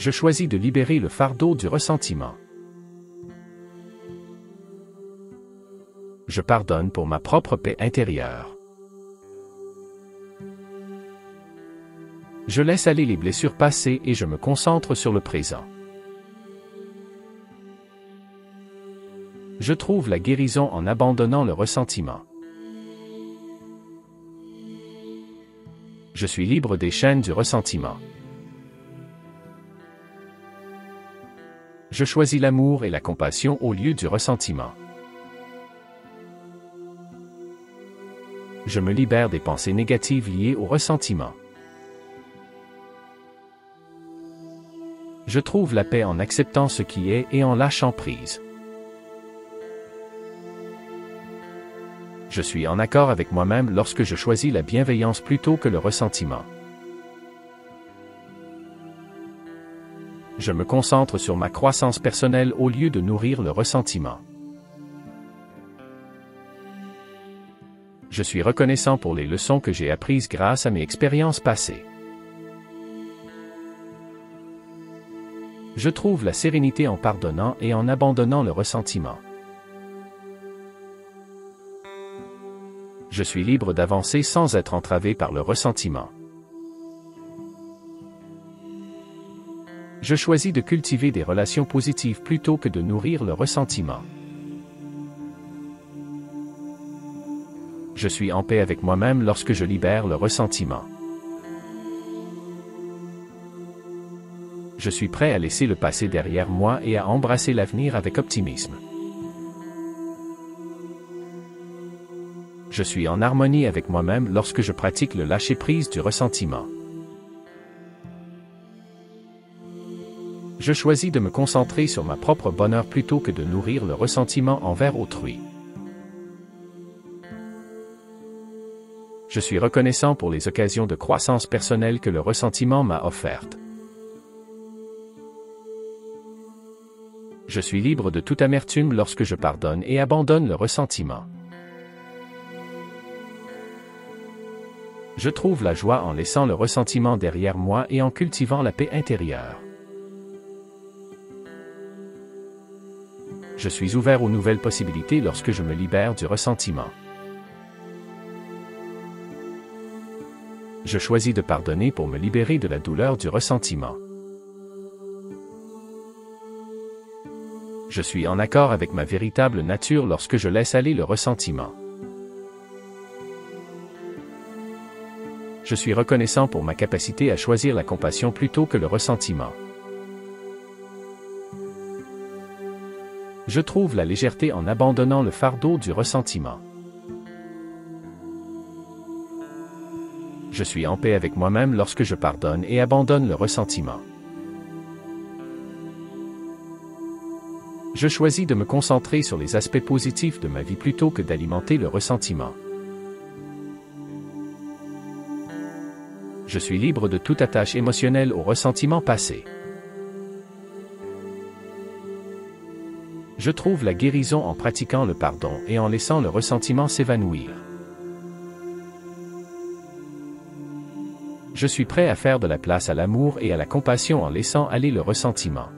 Je choisis de libérer le fardeau du ressentiment. Je pardonne pour ma propre paix intérieure. Je laisse aller les blessures passées et je me concentre sur le présent. Je trouve la guérison en abandonnant le ressentiment. Je suis libre des chaînes du ressentiment. Je choisis l'amour et la compassion au lieu du ressentiment. Je me libère des pensées négatives liées au ressentiment. Je trouve la paix en acceptant ce qui est et en lâchant prise. Je suis en accord avec moi-même lorsque je choisis la bienveillance plutôt que le ressentiment. Je me concentre sur ma croissance personnelle au lieu de nourrir le ressentiment. Je suis reconnaissant pour les leçons que j'ai apprises grâce à mes expériences passées. Je trouve la sérénité en pardonnant et en abandonnant le ressentiment. Je suis libre d'avancer sans être entravé par le ressentiment. Je choisis de cultiver des relations positives plutôt que de nourrir le ressentiment. Je suis en paix avec moi-même lorsque je libère le ressentiment. Je suis prêt à laisser le passé derrière moi et à embrasser l'avenir avec optimisme. Je suis en harmonie avec moi-même lorsque je pratique le lâcher-prise du ressentiment. Je choisis de me concentrer sur ma propre bonheur plutôt que de nourrir le ressentiment envers autrui. Je suis reconnaissant pour les occasions de croissance personnelle que le ressentiment m'a offertes. Je suis libre de toute amertume lorsque je pardonne et abandonne le ressentiment. Je trouve la joie en laissant le ressentiment derrière moi et en cultivant la paix intérieure. Je suis ouvert aux nouvelles possibilités lorsque je me libère du ressentiment. Je choisis de pardonner pour me libérer de la douleur du ressentiment. Je suis en accord avec ma véritable nature lorsque je laisse aller le ressentiment. Je suis reconnaissant pour ma capacité à choisir la compassion plutôt que le ressentiment. Je trouve la légèreté en abandonnant le fardeau du ressentiment. Je suis en paix avec moi-même lorsque je pardonne et abandonne le ressentiment. Je choisis de me concentrer sur les aspects positifs de ma vie plutôt que d'alimenter le ressentiment. Je suis libre de toute attache émotionnelle au ressentiment passé. Je trouve la guérison en pratiquant le pardon et en laissant le ressentiment s'évanouir. Je suis prêt à faire de la place à l'amour et à la compassion en laissant aller le ressentiment.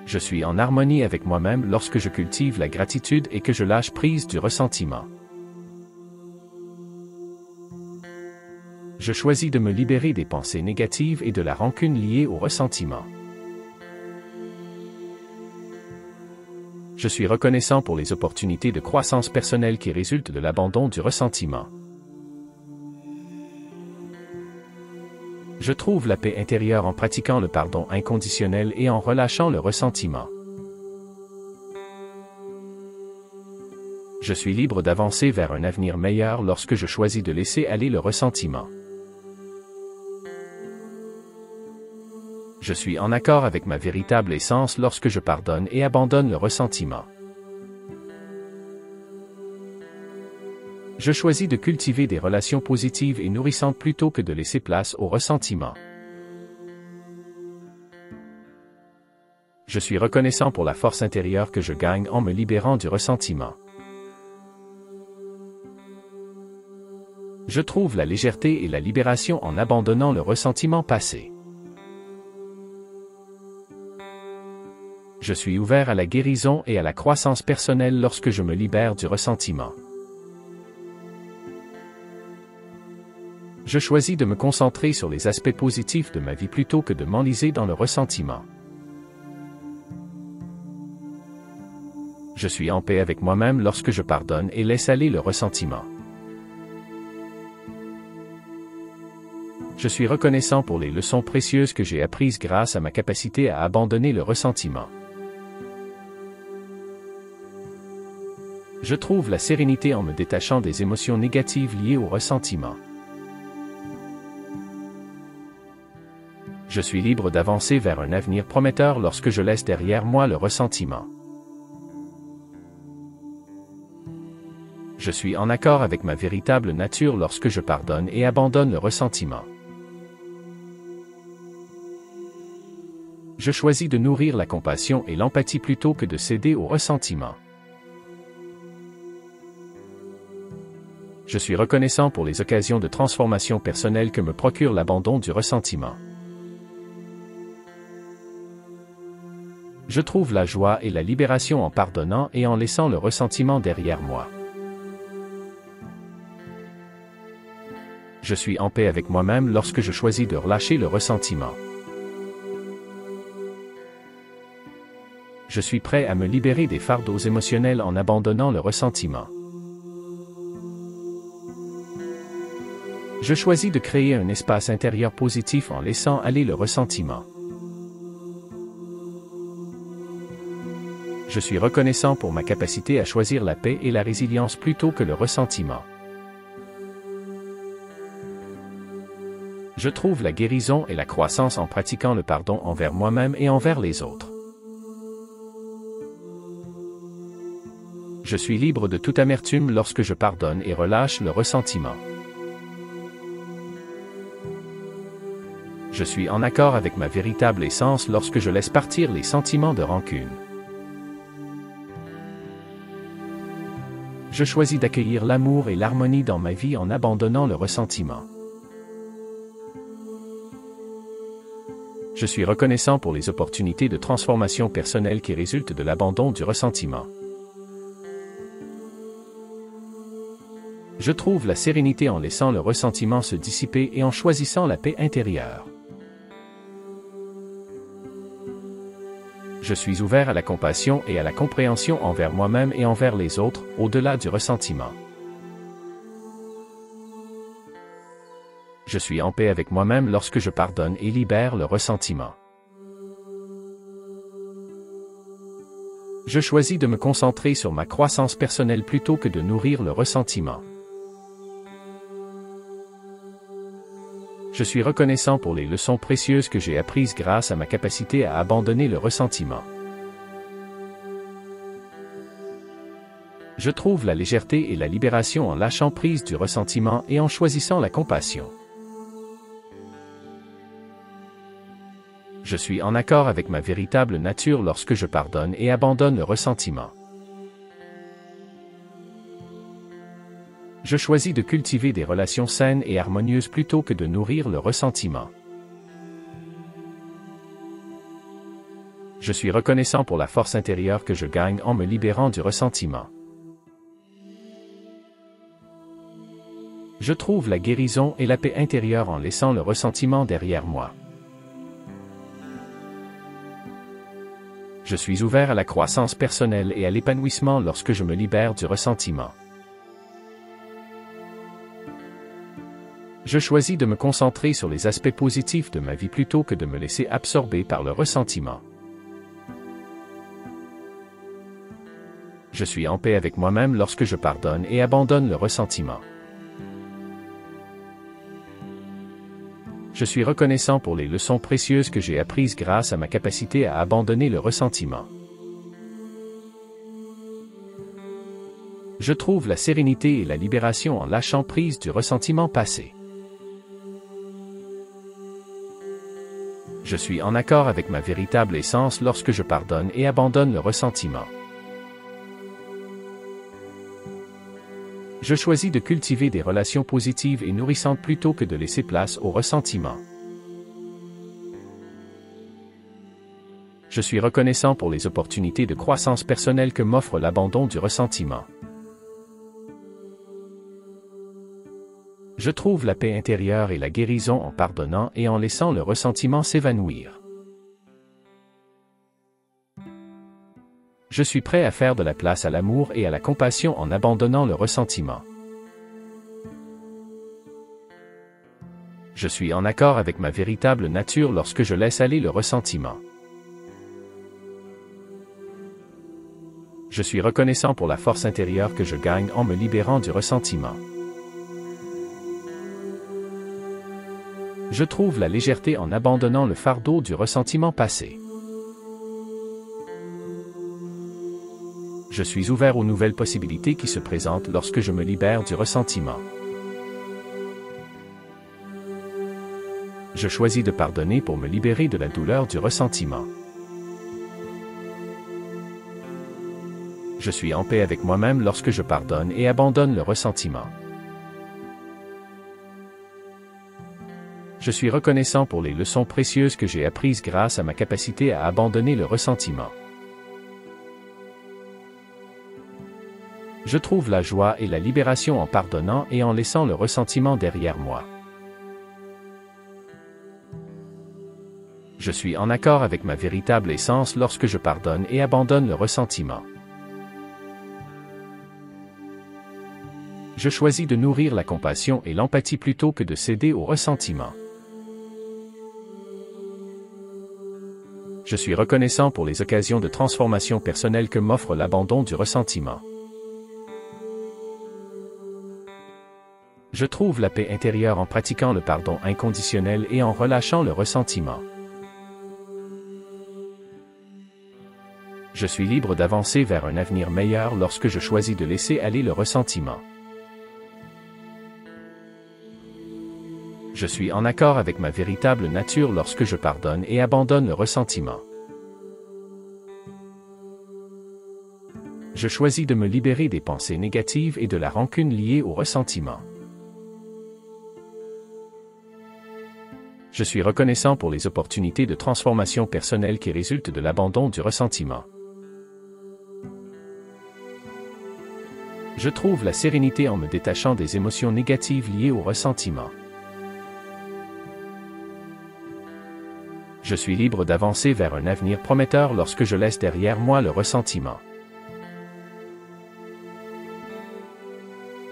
Je suis en harmonie avec moi-même lorsque je cultive la gratitude et que je lâche prise du ressentiment. Je choisis de me libérer des pensées négatives et de la rancune liée au ressentiment. Je suis reconnaissant pour les opportunités de croissance personnelle qui résultent de l'abandon du ressentiment. Je trouve la paix intérieure en pratiquant le pardon inconditionnel et en relâchant le ressentiment. Je suis libre d'avancer vers un avenir meilleur lorsque je choisis de laisser aller le ressentiment. Je suis en accord avec ma véritable essence lorsque je pardonne et abandonne le ressentiment. Je choisis de cultiver des relations positives et nourrissantes plutôt que de laisser place au ressentiment. Je suis reconnaissant pour la force intérieure que je gagne en me libérant du ressentiment. Je trouve la légèreté et la libération en abandonnant le ressentiment passé. Je suis ouvert à la guérison et à la croissance personnelle lorsque je me libère du ressentiment. Je choisis de me concentrer sur les aspects positifs de ma vie plutôt que de m'enliser dans le ressentiment. Je suis en paix avec moi-même lorsque je pardonne et laisse aller le ressentiment. Je suis reconnaissant pour les leçons précieuses que j'ai apprises grâce à ma capacité à abandonner le ressentiment. Je trouve la sérénité en me détachant des émotions négatives liées au ressentiment. Je suis libre d'avancer vers un avenir prometteur lorsque je laisse derrière moi le ressentiment. Je suis en accord avec ma véritable nature lorsque je pardonne et abandonne le ressentiment. Je choisis de nourrir la compassion et l'empathie plutôt que de céder au ressentiment. Je suis reconnaissant pour les occasions de transformation personnelle que me procure l'abandon du ressentiment. Je trouve la joie et la libération en pardonnant et en laissant le ressentiment derrière moi. Je suis en paix avec moi-même lorsque je choisis de relâcher le ressentiment. Je suis prêt à me libérer des fardeaux émotionnels en abandonnant le ressentiment. Je choisis de créer un espace intérieur positif en laissant aller le ressentiment. Je suis reconnaissant pour ma capacité à choisir la paix et la résilience plutôt que le ressentiment. Je trouve la guérison et la croissance en pratiquant le pardon envers moi-même et envers les autres. Je suis libre de toute amertume lorsque je pardonne et relâche le ressentiment. Je suis en accord avec ma véritable essence lorsque je laisse partir les sentiments de rancune. Je choisis d'accueillir l'amour et l'harmonie dans ma vie en abandonnant le ressentiment. Je suis reconnaissant pour les opportunités de transformation personnelle qui résultent de l'abandon du ressentiment. Je trouve la sérénité en laissant le ressentiment se dissiper et en choisissant la paix intérieure. Je suis ouvert à la compassion et à la compréhension envers moi-même et envers les autres, au-delà du ressentiment. Je suis en paix avec moi-même lorsque je pardonne et libère le ressentiment. Je choisis de me concentrer sur ma croissance personnelle plutôt que de nourrir le ressentiment. Je suis reconnaissant pour les leçons précieuses que j'ai apprises grâce à ma capacité à abandonner le ressentiment. Je trouve la légèreté et la libération en lâchant prise du ressentiment et en choisissant la compassion. Je suis en accord avec ma véritable nature lorsque je pardonne et abandonne le ressentiment. Je choisis de cultiver des relations saines et harmonieuses plutôt que de nourrir le ressentiment. Je suis reconnaissant pour la force intérieure que je gagne en me libérant du ressentiment. Je trouve la guérison et la paix intérieure en laissant le ressentiment derrière moi. Je suis ouvert à la croissance personnelle et à l'épanouissement lorsque je me libère du ressentiment. Je choisis de me concentrer sur les aspects positifs de ma vie plutôt que de me laisser absorber par le ressentiment. Je suis en paix avec moi-même lorsque je pardonne et abandonne le ressentiment. Je suis reconnaissant pour les leçons précieuses que j'ai apprises grâce à ma capacité à abandonner le ressentiment. Je trouve la sérénité et la libération en lâchant prise du ressentiment passé. Je suis en accord avec ma véritable essence lorsque je pardonne et abandonne le ressentiment. Je choisis de cultiver des relations positives et nourrissantes plutôt que de laisser place au ressentiment. Je suis reconnaissant pour les opportunités de croissance personnelle que m'offre l'abandon du ressentiment. Je trouve la paix intérieure et la guérison en pardonnant et en laissant le ressentiment s'évanouir. Je suis prêt à faire de la place à l'amour et à la compassion en abandonnant le ressentiment. Je suis en accord avec ma véritable nature lorsque je laisse aller le ressentiment. Je suis reconnaissant pour la force intérieure que je gagne en me libérant du ressentiment. Je trouve la légèreté en abandonnant le fardeau du ressentiment passé. Je suis ouvert aux nouvelles possibilités qui se présentent lorsque je me libère du ressentiment. Je choisis de pardonner pour me libérer de la douleur du ressentiment. Je suis en paix avec moi-même lorsque je pardonne et abandonne le ressentiment. Je suis reconnaissant pour les leçons précieuses que j'ai apprises grâce à ma capacité à abandonner le ressentiment. Je trouve la joie et la libération en pardonnant et en laissant le ressentiment derrière moi. Je suis en accord avec ma véritable essence lorsque je pardonne et abandonne le ressentiment. Je choisis de nourrir la compassion et l'empathie plutôt que de céder au ressentiment. Je suis reconnaissant pour les occasions de transformation personnelle que m'offre l'abandon du ressentiment. Je trouve la paix intérieure en pratiquant le pardon inconditionnel et en relâchant le ressentiment. Je suis libre d'avancer vers un avenir meilleur lorsque je choisis de laisser aller le ressentiment. Je suis en accord avec ma véritable nature lorsque je pardonne et abandonne le ressentiment. Je choisis de me libérer des pensées négatives et de la rancune liée au ressentiment. Je suis reconnaissant pour les opportunités de transformation personnelle qui résultent de l'abandon du ressentiment. Je trouve la sérénité en me détachant des émotions négatives liées au ressentiment. Je suis libre d'avancer vers un avenir prometteur lorsque je laisse derrière moi le ressentiment.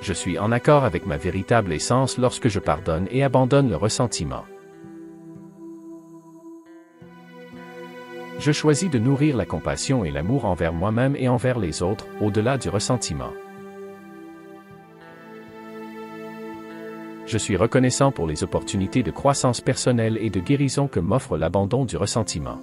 Je suis en accord avec ma véritable essence lorsque je pardonne et abandonne le ressentiment. Je choisis de nourrir la compassion et l'amour envers moi-même et envers les autres, au-delà du ressentiment. Je suis reconnaissant pour les opportunités de croissance personnelle et de guérison que m'offre l'abandon du ressentiment.